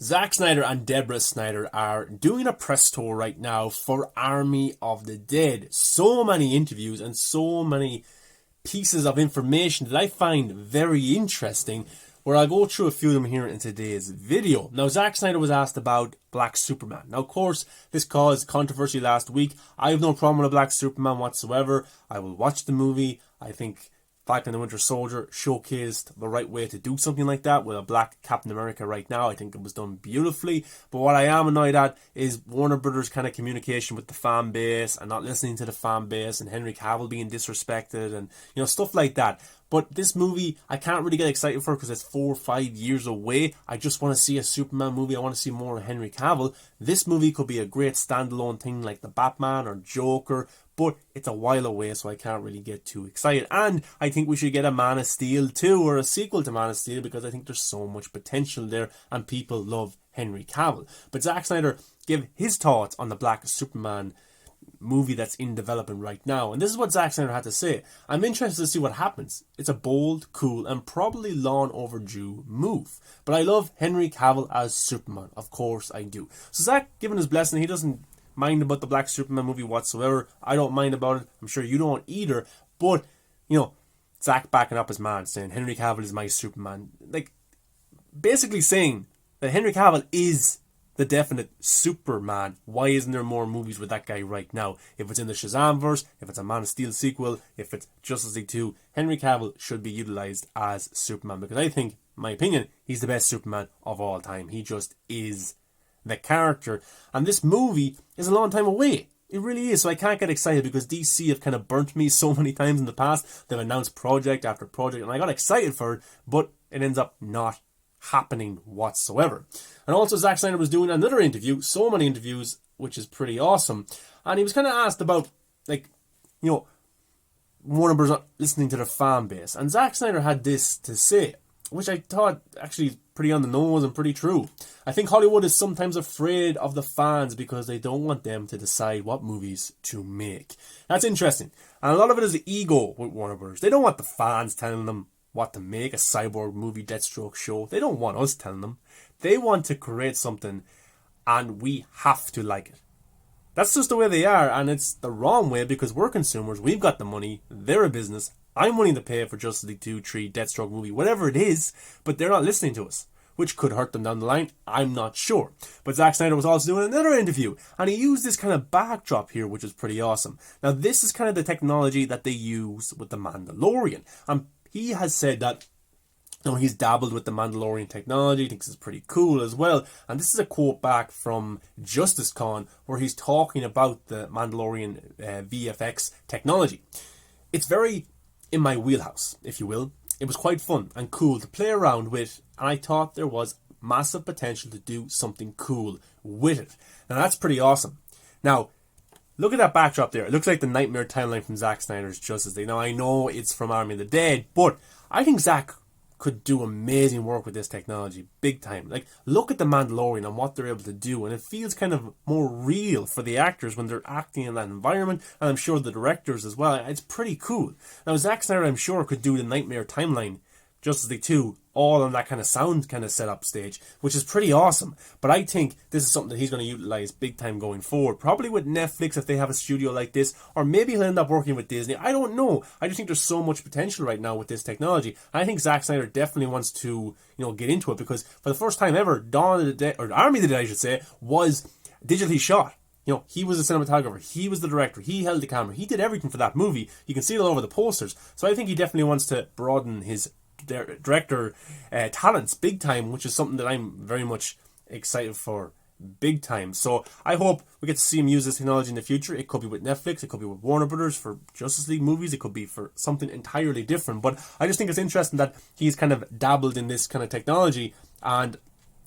Zack Snyder and Deborah Snyder are doing a press tour right now for Army of the Dead. So many interviews and so many pieces of information that I find very interesting, where I'll go through a few of them here in today's video. Now, Zack Snyder was asked about Black Superman. Now, of course, this caused controversy last week. I have no problem with a Black Superman whatsoever. I will watch the movie. I think Falcon and the Winter Soldier showcased the right way to do something like that with a black Captain America right now. I think it was done beautifully. But what I am annoyed at is Warner Brothers' kind of communication with the fan base and not listening to the fan base, and Henry Cavill being disrespected and, stuff like that. But this movie, I can't really get excited for because it's 4 or 5 years away. I just want to see a Superman movie. I want to see more of Henry Cavill. This movie could be a great standalone thing like the Batman or Joker, but it's a while away, so I can't really get too excited. And I think we should get a Man of Steel 2 or a sequel to Man of Steel, because I think there's so much potential there and people love Henry Cavill. But Zack Snyder gave his thoughts on the Black Superman movie that's in development right now. And this is what Zack Snyder had to say. I'm interested to see what happens. It's a bold, cool, and probably long overdue move. But I love Henry Cavill as Superman. Of course I do. So Zack, given his blessing, he doesn't mind about the Black Superman movie whatsoever. I don't mind about it. I'm sure you don't either. But, Zack backing up his man, saying Henry Cavill is my Superman. Like, basically saying that Henry Cavill is the definite Superman. Why isn't there more movies with that guy right now? If it's in the Shazam verse, if it's a Man of Steel sequel, if it's Justice League 2, Henry Cavill should be utilised as Superman, because I think, in my opinion, he's the best Superman of all time. He just is the character. And this movie is a long time away. It really is. So I can't get excited because DC have kind of burnt me so many times in the past. They've announced project after project and I got excited for it, but it ends up not happening whatsoever. And also Zack Snyder was doing another interview, so many interviews, which is pretty awesome. And he was kind of asked about, Warner Bros. Not listening to their fan base. And Zack Snyder had this to say, which I thought actually pretty on the nose and pretty true. I think Hollywood is sometimes afraid of the fans because they don't want them to decide what movies to make. That's interesting. And a lot of it is the ego with Warner Bros. They don't want the fans telling them what to make, a Cyborg movie, Deathstroke show. They don't want us telling them. They want to create something and we have to like it. That's just the way they are, and it's the wrong way because we're consumers. We've got the money. They're a business. I'm willing to pay for Justice League 2, 3, Deathstroke movie, whatever it is, but they're not listening to us, which could hurt them down the line. I'm not sure. But Zack Snyder was also doing another interview, and he used this kind of backdrop here, which is pretty awesome. Now, this is kind of the technology that they use with the Mandalorian, and he has said that he's dabbled with the Mandalorian technology, thinks it's pretty cool as well. And this is a quote back from JusticeCon where he's talking about the Mandalorian VFX technology. It's very in my wheelhouse, if you will. It was quite fun and cool to play around with, and I thought there was massive potential to do something cool with it. Now that's pretty awesome. Now, look at that backdrop there. It looks like the nightmare timeline from Zack Snyder's Justice League. Now I know it's from Army of the Dead, but I think Zack could do amazing work with this technology, big time. Like, look at the Mandalorian and what they're able to do, and it feels kind of more real for the actors when they're acting in that environment, and I'm sure the directors as well. It's pretty cool. Now, Zack Snyder, I'm sure, could do the Nightmare timeline, Justice League 2, all on that kind of sound kind of setup stage, which is pretty awesome. But I think this is something that he's going to utilise big time going forward. Probably with Netflix if they have a studio like this, or maybe he'll end up working with Disney. I don't know. I just think there's so much potential right now with this technology. And I think Zack Snyder definitely wants to, get into it, because for the first time ever, Dawn of the Dead, or Army of the Dead, I should say, was digitally shot. He was the cinematographer, he was the director, he held the camera, he did everything for that movie. You can see it all over the posters. So I think he definitely wants to broaden his director talents big time, which is something that I'm very much excited for big time. So I hope we get to see him use this technology in the future. It could be with Netflix, it could be with Warner Brothers for Justice League movies, it could be for something entirely different. But I just think it's interesting that he's kind of dabbled in this kind of technology, and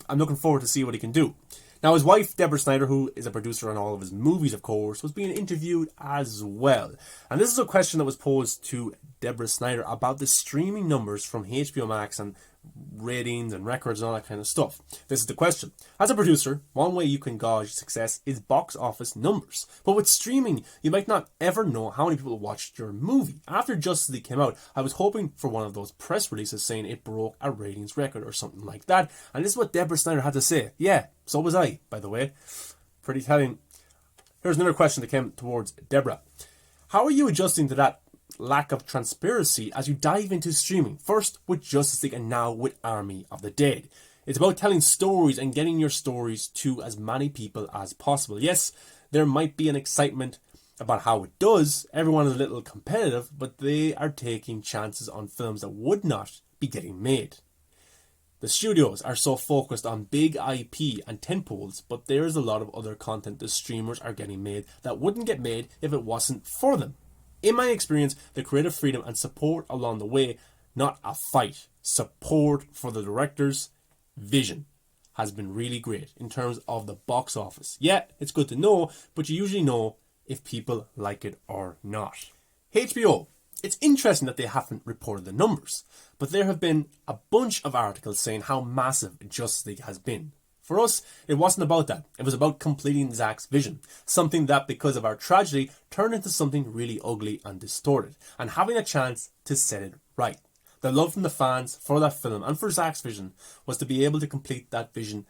I'm looking forward to see what he can do. Now, his wife, Deborah Snyder, who is a producer on all of his movies, of course, was being interviewed as well. And this is a question that was posed to Deborah Snyder about the streaming numbers from Hbomax and ratings and records and all that kind of stuff. This is the question. As a producer, one way you can gauge success is box office numbers. But with streaming, you might not ever know how many people watched your movie. After Justice League came out, I was hoping for one of those press releases saying it broke a ratings record or something like that. And this is what Deborah Snyder had to say. Yeah, so was I, by the way. Pretty telling. Here's another question that came towards Deborah. How are you adjusting to that lack of transparency as you dive into streaming? First with Justice League and now with Army of the Dead. It's about telling stories and getting your stories to as many people as possible. Yes, there might be an excitement about how it does. Everyone is a little competitive, but they are taking chances on films that would not be getting made. The studios are so focused on big IP and tentpoles, but there is a lot of other content the streamers are getting made that wouldn't get made if it wasn't for them. In my experience, the creative freedom and support along the way, not a fight, support for the director's vision has been really great in terms of the box office. Yeah, it's good to know, but you usually know if people like it or not. HBO. It's interesting that they haven't reported the numbers, but there have been a bunch of articles saying how massive Justice League has been. For us, it wasn't about that. It was about completing Zack's vision. Something that, because of our tragedy, turned into something really ugly and distorted, and having a chance to set it right. The love from the fans for that film and for Zack's vision was to be able to complete that vision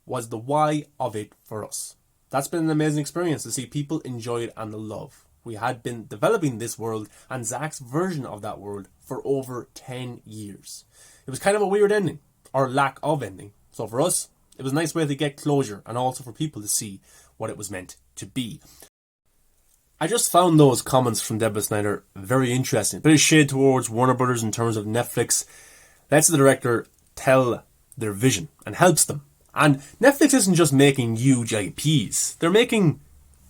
was the why of it for us. That's been an amazing experience to see people enjoy it and the love. We had been developing this world and Zack's version of that world for over 10 years. It was kind of a weird ending, or lack of ending. So for us, it was a nice way to get closure and also for people to see what it was meant to be. I just found those comments from Deborah Snyder very interesting. Bit of shade towards Warner Brothers in terms of Netflix. Lets the director tell their vision and helps them. And Netflix isn't just making huge IPs. They're making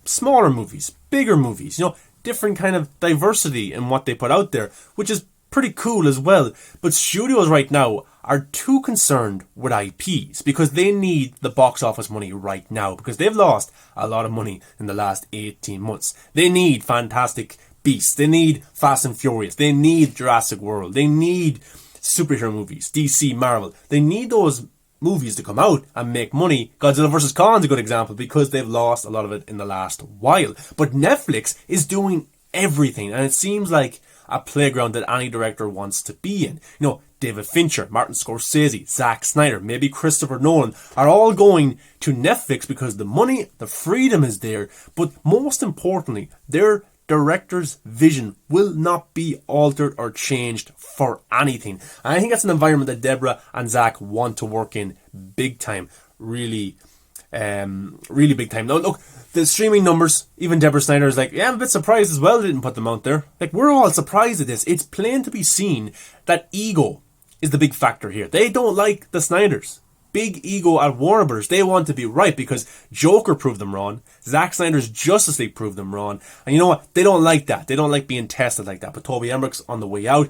smaller movies, bigger movies, different kind of diversity in what they put out there, which is pretty cool as well. But studios right now are too concerned with IPs because they need the box office money right now because they've lost a lot of money in the last 18 months. They need Fantastic Beasts. They need Fast and Furious. They need Jurassic World. They need superhero movies, DC, Marvel. They need those movies to come out and make money. Godzilla vs. Kong is a good example because they've lost a lot of it in the last while. But Netflix is doing everything, and it seems like a playground that any director wants to be in. David Fincher, Martin Scorsese, Zack Snyder, maybe Christopher Nolan are all going to Netflix because the money, the freedom is there, but most importantly, their director's vision will not be altered or changed for anything. And I think that's an environment that Deborah and Zack want to work in big time. Really big time. Now look, the streaming numbers, even Deborah Snyder is like, yeah, I'm a bit surprised as well they didn't put them out there. Like, we're all surprised at this. It's plain to be seen that ego is the big factor here. They don't like the Snyders. Big ego at Warner Brothers. They want to be right because Joker proved them wrong. Zack Snyder's Justice League proved them wrong. And you know what? They don't like that. They don't like being tested like that. But Toby Emmerich's on the way out.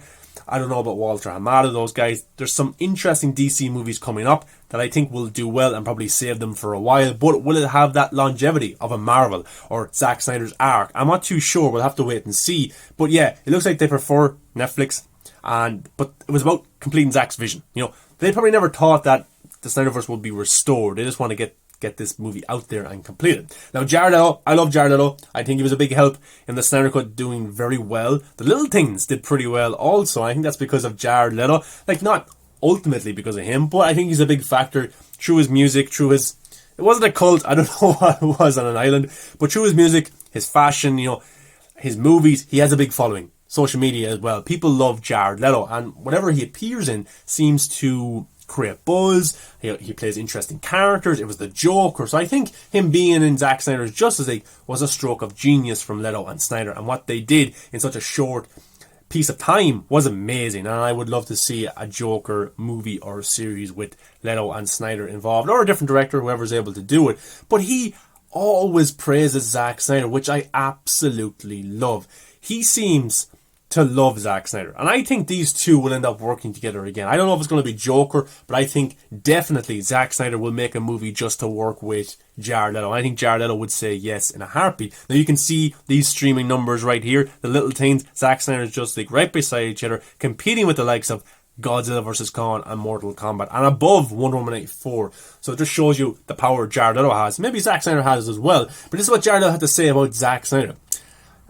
I don't know about Walter Hamada, those guys. There's some interesting DC movies coming up that I think will do well and probably save them for a while. But will it have that longevity of a Marvel or Zack Snyder's arc? I'm not too sure. We'll have to wait and see. But yeah, it looks like they prefer Netflix. But it was about completing Zack's vision. They probably never thought that the Snyderverse will be restored. They just want to get this movie out there and completed. Now, Jared Leto, I love Jared Leto. I think he was a big help in the Snyder Cut doing very well. The Little Things did pretty well also. I think that's because of Jared Leto. Like, not ultimately because of him, but I think he's a big factor through his music, through his... It wasn't a cult, I don't know what it was on an island, but through his music, his fashion, his movies, he has a big following. Social media as well. People love Jared Leto, and whatever he appears in seems to create buzz. He plays interesting characters. It was the Joker. So I think him being in Zack Snyder's Justice League was a stroke of genius from Leto and Snyder, and what they did in such a short piece of time was amazing. And I would love to see a Joker movie or series with Leto and Snyder involved, or a different director, whoever's able to do it. But he always praises Zack Snyder, which I absolutely love. He seems to love Zack Snyder, and I think these two will end up working together again. I don't know if it's going to be Joker, but I think definitely Zack Snyder will make a movie just to work with Jared Leto. I think Jared Leto would say yes in a heartbeat. Now you can see these streaming numbers right here, the Little Things, Zack Snyder's Justice League, right beside each other, competing with the likes of Godzilla vs. Kong and Mortal Kombat, and above Wonder Woman 84. So it just shows you the power Jared Leto has. Maybe Zack Snyder has as well, but this is what Jared Leto had to say about Zack Snyder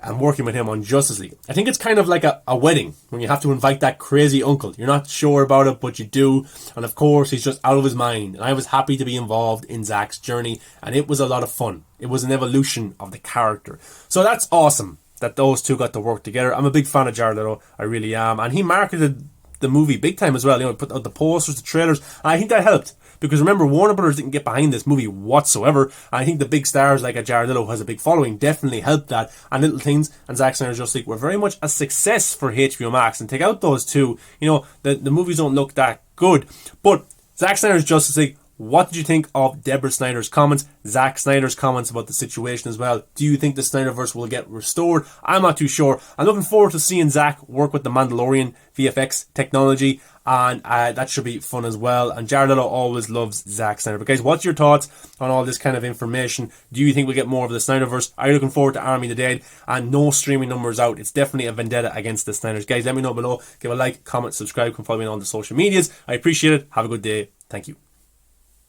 and working with him on Justice League. I think it's kind of like a wedding when you have to invite that crazy uncle. You're not sure about it, but you do. And of course, he's just out of his mind. And I was happy to be involved in Zack's journey, and it was a lot of fun. It was an evolution of the character. So that's awesome that those two got to work together. I'm a big fan of Jared Leto. I really am. And he marketed the movie big time as well. You know, put out the posters, the trailers. And I think that helped. Because remember, Warner Brothers didn't get behind this movie whatsoever. And I think the big stars like a Jared Leto, who has a big following, definitely helped that. And Little Things and Zack Snyder's Justice League were very much a success for Hbomax. And take out those two, you know, the movies don't look that good. But Zack Snyder's Justice League, what did you think of Deborah Snyder's comments? Zack Snyder's comments about the situation as well. Do you think the Snyderverse will get restored? I'm not too sure. I'm looking forward to seeing Zack work with the Mandalorian VFX technology, and that should be fun as well. And Jared Leto always loves Zack Snyder. But guys, what's your thoughts on all this kind of information? Do you think we'll get more of the Snyderverse? Are you looking forward to Army of the Dead? And no streaming numbers out. It's definitely a vendetta against the Snyders. Guys, let me know below. Give a like, comment, subscribe. You can follow me on all the social medias. I appreciate it. Have a good day. Thank you.